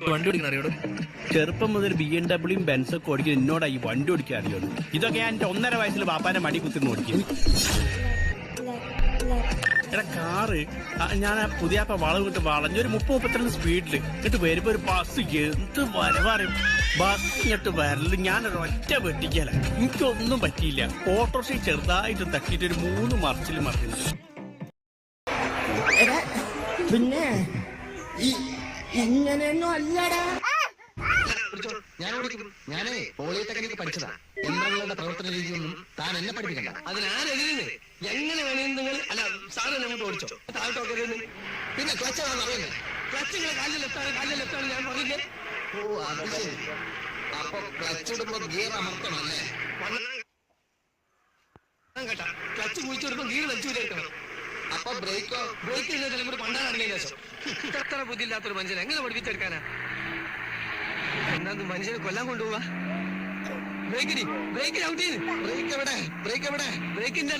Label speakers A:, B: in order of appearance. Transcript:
A: വണ്ടി ഓടിക്കാൻ അറിയോളൂ?
B: ചെറുപ്പം മുതൽ BMW ബെൻസൊക്കെ ഓടിക്കാൻ എന്നോടാ ഈ വണ്ടി ഓടിക്കാൻ അറിയുള്ളൂ. ഇതൊക്കെ ഞാൻ എന്റെ 1.5 വയസ്സിൽ ബാപ്പാന്റെ മടി കുത്തിന്ന് ഓടിക്കും. എടാ കാറ് ഞാൻ പുതിയാപ്പ വളവ് കിട്ട് വളഞ്ഞൊരു 30-32 സ്പീഡില് എന്നിട്ട് വരുമ്പോ ഒരു ബസ് എന്ത് വരവറിയും ബസ് ഇങ്ങോട്ട് വരല് ഞാനൊരു ഒറ്റ വെട്ടിക്കല. എനിക്കൊന്നും പറ്റിയില്ല. ഓട്ടോറിക്ഷ ചെറുതായിട്ട് തട്ടിയിട്ട് ഒരു 3 മറിച്ചിൽ മറിഞ്ഞു.
C: പിന്നെ ഇങ്ങനെയൊന്നും അല്ലടാ.
D: ഞാനേ പോളിടെക്നിക് പഠിച്ചതാ. യന്ത്രങ്ങളുടെ പ്രവർത്തന രീതിയൊന്നും താൻ എന്നെ പഠിപ്പിക്കണ്ട.
A: അതിനാരെതിരെ എങ്ങനെ വേണമെങ്കിൽ നിങ്ങൾ അല്ല സാധനം അങ്ങോട്ട് ഓടിച്ചോ. താഴോട്ടൊക്കെ
D: പിന്നെ ക്ലച്ചാണെന്ന് അറിയുന്നത്.
A: ക്ലച്ചുകളെ കാലിൽ ലെഫ്റ്റാണ് ഞാൻ പറഞ്ഞില്ലേ.
D: ഓ അത് ശരി. അപ്പൊ ക്ലച്ച് ഇടുമ്പോ ഗിയർ അമർത്തണല്ലേ?
A: കേട്ടാ ക്ലച്ച് കുഴിച്ചെടുക്കുമ്പോ ഗീർ വലിച്ചു വിചാരിക്കണം.
D: അപ്പൊ ബ്രേക്ക്
A: ചെയ്യുന്ന തലമുറ പണ്ടാറങ്ങിയ ശേഷം ഇത്ര ബുദ്ധിയില്ലാത്തൊരു മനുഷ്യനെ എങ്ങനെ പഠിപ്പിച്ചെടുക്കാനാ? എന്നാ മനുഷ്യനെ കൊല്ലാൻ കൊണ്ടുപോവാ. ബ്രേക്ക് ഔട്ട് ചെയ്ത്
D: ബ്രേക്ക് എവിടെ?
A: ബ്രേക്കിന്റെ